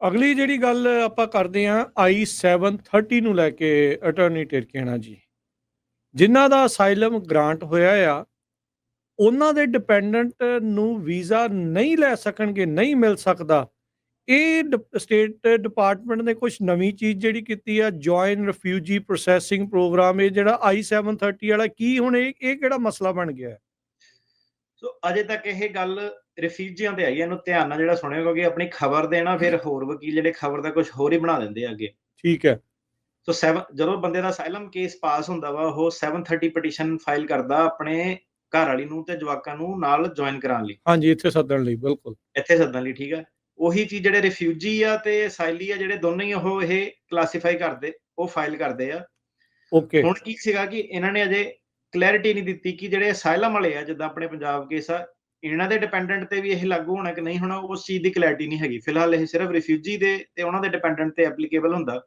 ਅਗਲੀ ਜਿਹੜੀ ਗੱਲ ਆਪਾਂ ਕਰਦੇ ਹਾਂ I-730 ਨੂੰ ਲੈ ਕੇ ਅਟਾਰਨੀ ਟਿਰਕੇਣਾ ਜੀ, ਜਿਨ੍ਹਾਂ ਦਾ ਅਸਾਈਲਮ ਗ੍ਰਾਂਟ ਹੋਇਆ ਆ, ਉਹਨਾਂ ਦੇ ਡਿਪੈਂਡੈਂਟ ਨੂੰ ਵੀਜ਼ਾ ਨਹੀਂ ਲੈ ਸਕਣਗੇ, ਨਹੀਂ ਮਿਲ ਸਕਦਾ। ਇਹ ਸਟੇਟ ਡਿਪਾਰਟਮੈਂਟ ਨੇ ਕੁਝ ਨਵੀਂ ਚੀਜ਼ ਜਿਹੜੀ ਕੀਤੀ ਆ, ਜੁਆਇਨ ਰਿਫਿਊਜੀ ਪ੍ਰੋਸੈਸਿੰਗ ਪ੍ਰੋਗਰਾਮ। ਇਹ ਜਿਹੜਾ I-730 ਵਾਲਾ ਕੀ ਹੁਣ ਇਹ ਕਿਹੜਾ ਮਸਲਾ ਬਣ ਗਿਆ ਹੈ? ਸੋ ਅਜੇ ਤੱਕ ਇਹ ਗੱਲ ਰਿਫਿਊਜੀਆਂ ਤੇ ਆਈ ਹੈ। ਇਹਨੂੰ ਧਿਆਨ ਨਾਲ ਜਿਹੜਾ ਸੁਣਿਓ, ਕਿਉਂਕਿ ਆਪਣੀ ਖਬਰ ਦੇ ਨਾ ਫਿਰ ਹੋਰ ਵਕੀਲ ਜਿਹੜੇ ਖਬਰ ਦਾ ਕੁਝ ਹੋਰ ਹੀ ਬਣਾ ਦਿੰਦੇ ਆ ਅੱਗੇ। ਠੀਕ ਹੈ। ਸੋ ਜਦੋਂ ਬੰਦੇ ਦਾ ਅਸਾਈਲਮ ਕੇਸ ਪਾਸ ਹੁੰਦਾ ਵਾ, ਉਹ 730 ਪਟੀਸ਼ਨ ਫਾਈਲ ਕਰਦਾ ਆਪਣੇ ਘਰ ਵਾਲੀ ਨੂੰ ਤੇ ਜਵਾਕਾਂ ਨੂੰ ਨਾਲ ਜੁਆਇਨ ਕਰਾਉਣ ਲਈ। ਹਾਂਜੀ, ਇੱਥੇ ਸੱਦਣ ਲਈ, ਬਿਲਕੁਲ ਇੱਥੇ ਸੱਦਣ ਲਈ। ਠੀਕ ਹੈ। ਉਹੀ ਚੀਜ਼ ਜਿਹੜੇ ਰਿਫਿਊਜੀ ਆ ਤੇ ਅਸਾਈਲੀ ਆ, ਜਿਹੜੇ ਦੋਨੋਂ ਹੀ ਉਹ ਇਹ ਕਲਾਸੀਫਾਈ ਕਰਦੇ, ਉਹ ਫਾਈਲ ਕਰਦੇ ਆ। ਓਕੇ। ਹੁਣ ਕੀ ਸੀਗਾ ਕਿ ਇਹਨਾਂ ਨੇ ਅਜੇ ਕਲੈਰਿਟੀ ਨਹੀਂ ਦਿੱਤੀ ਕਿ ਜਿਹੜੇ ਅਸਾਈਲਮ ਵਾਲੇ ਆ, ਜਿੱਦਾਂ ਆਪਣੇ ਪੰਜਾਬ ਕੇਸ ਆ, ਇਹਨਾਂ ਦੇ ਡਿਪੈਂਡੈਂਟ ਤੇ ਵੀ ਇਹ ਲਾਗੂ ਹੋਣਾ ਕਿ ਨਹੀਂ ਹੋਣਾ, ਉਸ ਚੀਜ਼ ਦੀ ਕਲੈਰਿਟੀ ਨਹੀਂ ਹੈਗੀ। ਫਿਲਹਾਲ ਇਹ ਸਿਰਫ ਰਿਫਿਊਜੀ ਦੇ ਤੇ ਉਹਨਾਂ ਦੇ ਡਿਪੈਂਡੈਂਟ ਤੇ ਐਪਲੀਕੇਬਲ ਹੁੰਦਾ।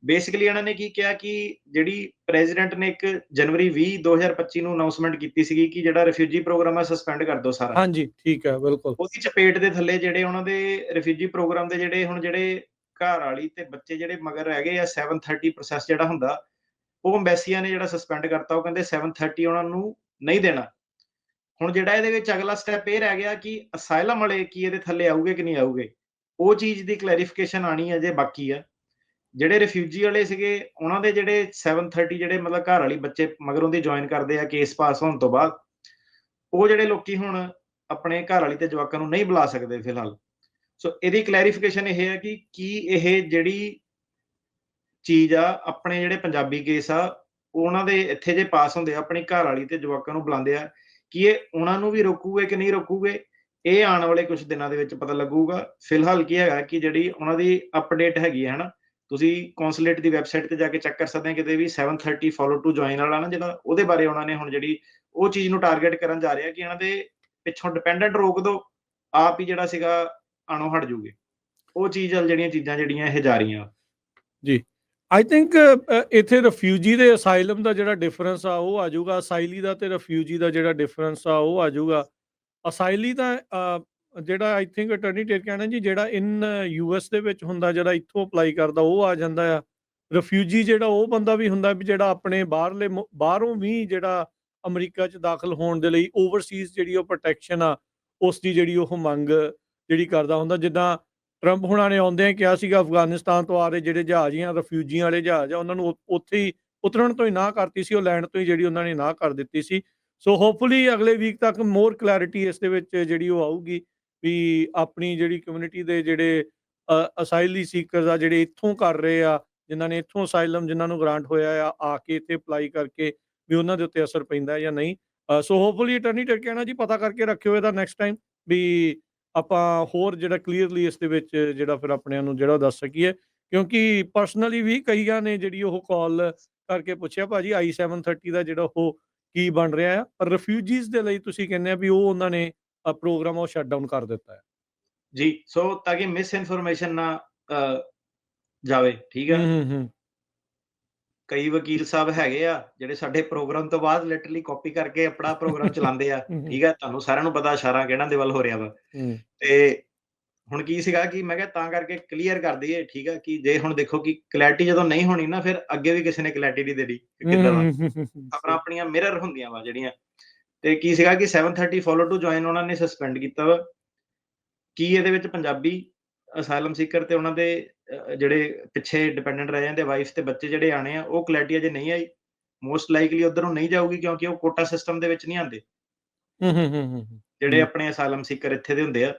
ਬੇਸਿਕਲੀ ਇਹਨਾਂ ਨੇ ਕੀ ਕਿਹਾ ਕਿ ਜਿਹੜੀ ਪ੍ਰੈਜ਼ੀਡੈਂਟ ਨੇ 1 ਜਨਵਰੀ 2025 ਨੂੰ ਅਨਾਉਂਸਮੈਂਟ ਕੀਤੀ ਸੀਗੀ ਕਿ ਜਿਹੜਾ ਰਿਫਿਊਜੀ ਪ੍ਰੋਗਰਾਮ ਹੈ ਸਸਪੈਂਡ ਕਰ ਦਿਓ ਸਾਰਾ। ਹਾਂਜੀ, ਠੀਕ ਹੈ, ਬਿਲਕੁਲ। ਉਹਦੀ ਚਪੇਟ ਦੇ ਥੱਲੇ ਜਿਹੜੇ ਉਹਨਾਂ ਦੇ ਰਿਫਿਊਜੀ ਪ੍ਰੋਗਰਾਮ ਦੇ ਜਿਹੜੇ ਘਰ ਵਾਲੀ ਤੇ ਬੱਚੇ ਜਿਹੜੇ ਮਗਰ ਰਹਿ ਗਏ ਆ, 730 ਪ੍ਰੋਸੈਸ ਜਿਹੜਾ ਹੁੰਦਾ, ਉਹ ਅੰਬੈਸੀਆਂ ਨੇ ਜਿਹੜਾ ਸਸਪੈਂਡ ਕਰਤਾ। ਉਹ ਕਹਿੰਦੇ 730 ਉਹਨਾਂ ਨੂੰ ਨਹੀਂ ਦੇਣਾ। ਹੁਣ ਜਿਹੜਾ ਇਹਦੇ ਵਿੱਚ ਅਗਲਾ ਸਟੈਪ ਇਹ ਰਹਿ ਗਿਆ ਕਿ ਅਸਾਈਲਮ ਵਾਲੇ ਕੀ ਇਹਦੇ ਥੱਲੇ ਆਉਗੇ ਕਿ ਨਹੀਂ ਆਉਗੇ, ਉਹ ਚੀਜ਼ ਦੀ ਕਲੈਰੀਫਿਕੇਸ਼ਨ ਆਣੀ ਅਜੇ ਬਾਕੀ ਆ। ਜਿਹੜੇ ਰਿਫਿਊਜੀ ਵਾਲੇ ਸੀਗੇ, ਉਹਨਾਂ ਦੇ ਜਿਹੜੇ 730 ਜਿਹੜੇ ਮਤਲਬ ਘਰ ਵਾਲੀ ਬੱਚੇ ਮਗਰੋਂ ਦੀ ਜੁਆਇਨ ਕਰਦੇ ਆ ਕੇਸ ਪਾਸ ਹੋਣ ਤੋਂ ਬਾਅਦ, ਉਹ ਜਿਹੜੇ ਲੋਕੀ ਹੁਣ ਆਪਣੇ ਘਰ ਵਾਲੀ ਤੇ ਜਵਾਕਾਂ ਨੂੰ ਨਹੀਂ ਬੁਲਾ ਸਕਦੇ ਫਿਲਹਾਲ। ਸੋ ਇਹਦੀ ਕਲੈਰੀਫਿਕੇਸ਼ਨ ਇਹ ਹੈ ਕਿ ਕੀ ਇਹ ਜਿਹੜੀ ਚੀਜ਼ ਆ, ਆਪਣੇ ਜਿਹੜੇ ਪੰਜਾਬੀ ਕੇਸ ਆ, ਉਹਨਾਂ ਦੇ ਇੱਥੇ ਜੇ ਪਾਸ ਹੁੰਦੇ ਆ, ਆਪਣੀ ਘਰ ਵਾਲੀ ਤੇ ਜਵਾਕਾਂ ਨੂੰ ਬੁਲਾਉਂਦੇ ਆ, ਕਿ ਇਹ ਉਹਨਾਂ ਨੂੰ ਵੀ ਰੋਕੂਗੇ ਕਿ ਨਹੀਂ ਰੋਕੂਗੇ, ਇਹ ਆਉਣ ਵਾਲੇ ਕੁਝ ਦਿਨਾਂ ਦੇ ਵਿੱਚ ਪਤਾ ਲੱਗੂਗਾ। ਫਿਲਹਾਲ ਕੀ ਹੈਗਾ ਕਿ ਜਿਹੜੀ ਉਹਨਾਂ ਦੀ ਅਪਡੇਟ ਹੈਗੀ ਹੈ ਨਾ, ਤੁਸੀਂ ਕੌਂਸੂਲੇਟ ਦੀ ਵੈਬਸਾਈਟ ਤੇ ਜਾ ਕੇ ਚੈੱਕ ਕਰ ਸਕਦੇ ਆ ਕਿਤੇ ਵੀ 730 ਫੋਲੋ ਟੂ ਜੁਆਇਨ ਵਾਲਾ ਨਾ, ਜਿਹੜਾ ਉਹਦੇ ਬਾਰੇ ਉਹਨਾਂ ਨੇ ਹੁਣ ਜਿਹੜੀ ਉਹ ਚੀਜ਼ ਨੂੰ ਟਾਰਗੇਟ ਕਰਨ ਜਾ ਰਿਹਾ ਕਿ ਇਹਨਾਂ ਦੇ ਪਿੱਛੋਂ ਡਿਪੈਂਡੈਂਟ ਰੋਕ ਦੋ, ਆਪ ਹੀ ਜਿਹੜਾ ਸੀਗਾ ਆਣੋਂ ਹਟ ਜੂਗੇ। ਉਹ ਚੀਜ਼ ਜਿਹੜੀਆਂ ਚੀਜ਼ਾਂ ਜਿਹੜੀਆਂ ਇਹ ਜਾ ਰਹੀਆਂ ਜੀ। ਆਈ ਥਿੰਕ ਇੱਥੇ ਰਿਫਿਊਜੀ ਦੇ ਅਸਾਈਲਮ ਦਾ ਜਿਹੜਾ ਡਿਫਰੈਂਸ ਆ ਉਹ ਆ ਜਾਊਗਾ, ਅਸਾਈਲੀ ਦਾ ਤੇ ਰਿਫਿਊਜੀ ਦਾ ਜਿਹੜਾ ਡਿਫਰੈਂਸ ਆ ਉਹ ਆ ਜਾਊਗਾ। ਅਸਾਈਲੀ ਦਾ ਜਿਹੜਾ ਆਈ ਥਿੰਕ ਅਟਾਰਨੀ ਟਿਰਕੇਣਾ ਜੀ, ਜਿਹੜਾ ਇਨ US ਦੇ ਵਿੱਚ ਹੁੰਦਾ, ਜਿਹੜਾ ਇੱਥੋਂ ਅਪਲਾਈ ਕਰਦਾ ਉਹ ਆ ਜਾਂਦਾ ਆ। ਰਿਫਿਊਜੀ ਜਿਹੜਾ ਉਹ ਬੰਦਾ ਵੀ ਹੁੰਦਾ ਵੀ ਜਿਹੜਾ ਆਪਣੇ ਬਾਹਰੋਂ ਵੀ ਜਿਹੜਾ ਅਮਰੀਕਾ 'ਚ ਦਾਖਲ ਹੋਣ ਦੇ ਲਈ ਓਵਰਸੀਜ਼ ਜਿਹੜੀ ਉਹ ਪ੍ਰੋਟੈਕਸ਼ਨ ਆ, ਉਸ ਦੀ ਜਿਹੜੀ ਉਹ ਮੰਗ ਜਿਹੜੀ ਕਰਦਾ ਹੁੰਦਾ। ਜਿੱਦਾਂ ਟਰੰਪ ਹੁਣਾਂ ਨੇ ਆਉਂਦਿਆਂ ਹੀ ਕਿਹਾ ਸੀਗਾ, ਅਫਗਾਨਿਸਤਾਨ ਤੋਂ ਆ ਰਹੇ ਜਿਹੜੇ ਜਹਾਜ਼ ਜਾਂ ਰਿਫਿਊਜੀਆਂ ਵਾਲੇ ਜਹਾਜ਼ ਆ, ਉਹਨਾਂ ਨੂੰ ਉੱਥੇ ਹੀ ਉਤਰਨ ਤੋਂ ਹੀ ਨਾਂਹ ਕਰਤੀ ਸੀ, ਉਹ ਲੈਂਡ ਤੋਂ ਹੀ ਜਿਹੜੀ ਉਹਨਾਂ ਨੇ ਨਾਂਹ ਕਰ ਦਿੱਤੀ ਸੀ। ਸੋ ਹੋਪਫੁਲੀ ਅਗਲੇ ਵੀਕ ਤੱਕ ਮੋਰ ਕਲੈਰਿਟੀ ਇਸ ਦੇ ਵਿੱਚ ਜਿਹੜੀ ਉਹ ਆਊਗੀ ਵੀ ਆਪਣੀ ਜਿਹੜੀ ਕਮਿਊਨਿਟੀ ਦੇ ਜਿਹੜੇ ਅਸਾਈਲੀ ਸੀਕਰਸ ਆ, ਜਿਹੜੇ ਇੱਥੋਂ ਕਰ ਰਹੇ ਆ, ਜਿਨ੍ਹਾਂ ਨੇ ਇੱਥੋਂ ਅਸਾਈਲਮ ਜਿਨ੍ਹਾਂ ਨੂੰ ਗ੍ਰਾਂਟ ਹੋਇਆ ਆ ਕੇ ਇੱਥੇ ਅਪਲਾਈ ਕਰਕੇ, ਵੀ ਉਹਨਾਂ ਦੇ ਉੱਤੇ ਅਸਰ ਪੈਂਦਾ ਜਾਂ ਨਹੀਂ। ਸੋ ਹੋਪਫੁਲੀ ਅਟਾਰਨੀ ਟਿਰਕੇਣਾ ਜੀ ਪਤਾ ਕਰਕੇ ਰੱਖਿਓ ਇਹਦਾ ਨੈਕਸਟ ਟਾਈਮ, ਵੀ ਆਪਾਂ ਹੋਰ ਜਿਹੜਾ ਕਲੀਅਰਲੀ ਇਸ ਦੇ ਵਿੱਚ ਜਿਹੜਾ ਫਿਰ ਆਪਣਿਆਂ ਨੂੰ ਜਿਹੜਾ ਦੱਸ ਸਕੀਏ। ਕਿਉਂਕਿ ਪਰਸਨਲੀ ਵੀ ਕਈਆਂ ਨੇ ਜਿਹੜੀ ਉਹ ਕਾਲ ਕਰਕੇ ਪੁੱਛਿਆ, ਭਾਜੀ I-730 ਦਾ ਜਿਹੜਾ ਉਹ ਕੀ ਬਣ ਰਿਹਾ ਆ, ਪਰ ਰਿਫਿਊਜੀਜ਼ ਦੇ ਲਈ ਤੁਸੀਂ ਕਹਿੰਦੇ ਆ ਵੀ ਉਹ ਉਹਨਾਂ ਨੇ ਪ੍ਰੋਗਰਾਮ ਉਹ ਸ਼ਟ ਡਾਊਨ ਕਰ ਦਿੱਤਾ ਹੈ ਜੀ। ਸੋ ਤਾਂ ਕਿ ਮਿਸ ਇਨਫੋਰਮੇਸ਼ਨ ਨਾ ਜਾਵੇ। ਠੀਕ ਆ। ਕਈ ਵਕੀਲ ਸਾਹਿਬ ਹੈਗੇ ਆ ਜਿਹੜੇ ਸਾਡੇ ਪ੍ਰੋਗਰਾਮ ਤੋਂ ਬਾਅਦ ਲਿਟਰਲੀ ਕਾਪੀ ਕਰਕੇ ਆਪਣਾ ਪ੍ਰੋਗਰਾਮ ਚਲਾਉਂਦੇ ਆ। ਠੀਕ ਆ। ਤੁਹਾਨੂੰ ਸਾਰਿਆਂ ਨੂੰ ਪਤਾ ਇਸ਼ਾਰਾ ਕਿਹਨਾਂ ਦੇ ਵੱਲ ਹੋ ਰਿਹਾ ਵਾ। ਤੇ ਹੁਣ ਕੀ ਸੀਗਾ ਕਿ ਮੈਂ ਕਿਹਾ ਤਾਂ ਕਰਕੇ ਕਲੀਅਰ ਕਰ ਦਈਏ। ਠੀਕ ਆ। ਕਿ ਜੇ ਹੁਣ ਦੇਖੋ ਕਿ ਕਲੈਰਿਟੀ ਜਦੋਂ ਨਹੀਂ ਹੋਣੀ ਨਾ, ਫਿਰ ਅੱਗੇ ਵੀ ਕਿਸੇ ਨੇ ਕਲੈਰਿਟੀ ਨਹੀਂ ਦੇਣੀ ਕਿੱਦਾਂ ਵਾ। ਖਬਰਾਂ ਆਪਣੀਆਂ ਮਿਰਰ ਹੁੰਦੀਆਂ ਵਾ ਜਿਹੜੀਆਂ। ਤੇ ਕੀ ਸੀਗਾ ਕਿ 730 ਫੋਲੋ ਟੂ ਜੁਆਇਨ ਉਹਨਾਂ ਨੇ ਸਸਪੈਂਡ ਕੀਤਾ ਵਾ। ਕੀ ਇਹਦੇ ਵਿੱਚ ਪੰਜਾਬੀ ਅਸਾਈਲਮ ਸੀਕਰ ਤੇ ਉਹਨਾਂ ਦੇ ਜਿਹੜੇ ਪਿੱਛੇ ਡਿਪੈਂਡੈਂਟ ਰਹਿ ਜਾਂਦੇ ਵਾਈਫ ਤੇ ਬੱਚੇ ਜਿਹੜੇ ਆਣੇ ਆ, ਉਹ ਕਲੈਰਿਟੀ ਅਜੇ ਨਹੀਂ ਆਈ। ਮੋਸਟ ਲਾਈਕਲੀ ਉਧਰ ਨੂੰ ਨਹੀਂ ਜਾਊਗੀ ਕਿਉਂਕਿ ਉਹ ਕੋਟਾ ਸਿਸਟਮ ਦੇ ਵਿੱਚ ਨਹੀਂ ਆਉਂਦੇ ਜਿਹੜੇ ਆਪਣੇ ਅਸਾਈਲਮ ਸੀਕਰ ਇੱਥੇ ਦੇ ਹੁੰਦੇ ਆ,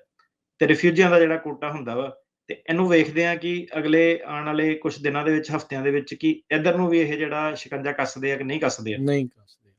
ਤੇ ਰਿਫਿਊਜੀਆਂ ਦਾ ਜਿਹੜਾ ਕੋਟਾ ਹੁੰਦਾ ਵਾ। ਤੇ ਇਹਨੂੰ ਵੇਖਦੇ ਆ ਕਿ ਅਗਲੇ ਆਉਣ ਵਾਲੇ ਕੁਝ ਦਿਨਾਂ ਦੇ ਵਿੱਚ, ਹਫ਼ਤਿਆਂ ਦੇ ਵਿੱਚ, ਕਿ ਇੱਧਰ ਨੂੰ ਵੀ ਇਹ ਜਿਹੜਾ ਸ਼ਿਕੰਜਾ ਕੱਸਦੇ ਆ ਕਿ ਨਹੀਂ ਕੱਸਦੇ ਆ। ਨਹੀਂ ਕੱਸਦੇ,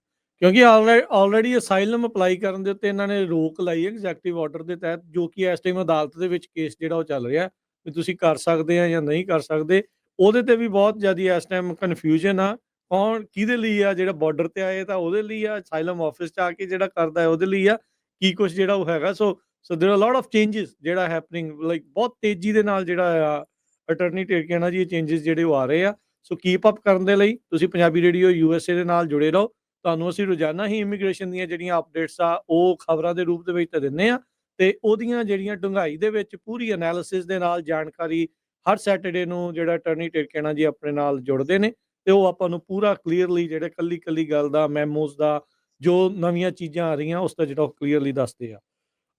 ਕਿਉਂਕਿ ਆਲਰੇਡੀ ਅਸਾਈਲਮ ਅਪਲਾਈ ਕਰਨ ਦੇ ਉੱਤੇ ਇਹਨਾਂ ਨੇ ਰੋਕ ਲਾਈ ਹੈ ਐਗਜ਼ੈਕਟਿਵ ਆਰਡਰ ਦੇ ਤਹਿਤ, ਜੋ ਕਿ ਇਸ ਟਾਈਮ ਅਦਾਲਤ ਦੇ ਵਿੱਚ ਕੇਸ ਜਿਹੜਾ ਉਹ ਚੱਲ ਰਿਹਾ ਵੀ ਤੁਸੀਂ ਕਰ ਸਕਦੇ ਆ ਜਾਂ ਨਹੀਂ ਕਰ ਸਕਦੇ। ਉਹਦੇ ਤੇ ਵੀ ਬਹੁਤ ਜ਼ਿਆਦਾ ਇਸ ਟਾਈਮ ਕਨਫਿਊਜ਼ਨ ਆ, ਕੌਣ ਕਿਹਦੇ ਲਈ ਆ। ਜਿਹੜਾ ਬਾਰਡਰ ਤੇ ਆਏ ਤਾਂ ਉਹਦੇ ਲਈ ਆ, ਅਸਾਈਲਮ ਆਫਿਸ 'ਚ ਆ ਕੇ ਜਿਹੜਾ ਕਰਦਾ ਹੈ ਉਹਦੇ ਲਈ ਆ, ਕੀ ਕੁਛ ਜਿਹੜਾ ਉਹ ਹੈਗਾ। So there are lot of changes ਜਿਹੜਾ ਹੈਪਨਿੰਗ, ਲਾਈਕ ਬਹੁਤ ਤੇਜ਼ੀ ਦੇ ਨਾਲ ਜਿਹੜਾ ਆ ਅਟਾਰਨੀ ਟਿਰਕੇਣਾ ਜੀ ਇਹ ਚੇਂਜਸ ਜਿਹੜੇ ਉਹ ਆ ਰਹੇ ਆ। ਸੋ ਕੀਪ ਅਪ ਕਰਨ ਦੇ ਲਈ ਤੁਸੀਂ ਪੰਜਾਬੀ ਰੇਡੀਓ USA ਦੇ ਨਾਲ ਜੁੜੇ ਰਹੋ। ਤੁਹਾਨੂੰ ਅਸੀਂ ਰੋਜ਼ਾਨਾ ਹੀ ਇਮੀਗ੍ਰੇਸ਼ਨ ਦੀਆਂ ਜਿਹੜੀਆਂ ਅਪਡੇਟਸ ਆ ਉਹ ਖਬਰਾਂ ਦੇ ਰੂਪ ਦੇ ਵਿੱਚ ਤਾਂ ਦਿੰਦੇ ਆ, ਤੇ ਉਹਦੀਆਂ ਜਿਹੜੀਆਂ ਡੂੰਘਾਈ ਦੇ ਵਿੱਚ ਪੂਰੀ ਐਨਾਲਿਸਿਸ ਦੇ ਨਾਲ ਜਾਣਕਾਰੀ ਹਰ ਸੈਟਰਡੇ ਨੂੰ ਜਿਹੜਾ ਅਟਾਰਨੀ ਟਿਰਕੇਣਾ ਜੀ ਆਪਣੇ ਨਾਲ ਜੁੜਦੇ ਨੇ ਤੇ ਉਹ ਆਪਾਂ ਨੂੰ ਪੂਰਾ ਕਲੀਅਰਲੀ ਜਿਹੜੇ ਕੱਲੀ ਕੱਲੀ ਗੱਲ ਦਾ ਮੈਮੋਜ਼ ਦਾ ਜੋ ਨਵੀਆਂ ਚੀਜ਼ਾਂ ਆ ਰਹੀਆਂ ਉਸ ਦਾ ਜਿਹੜਾ ਕਲੀਅਰਲੀ ਦੱਸਦੇ ਆ।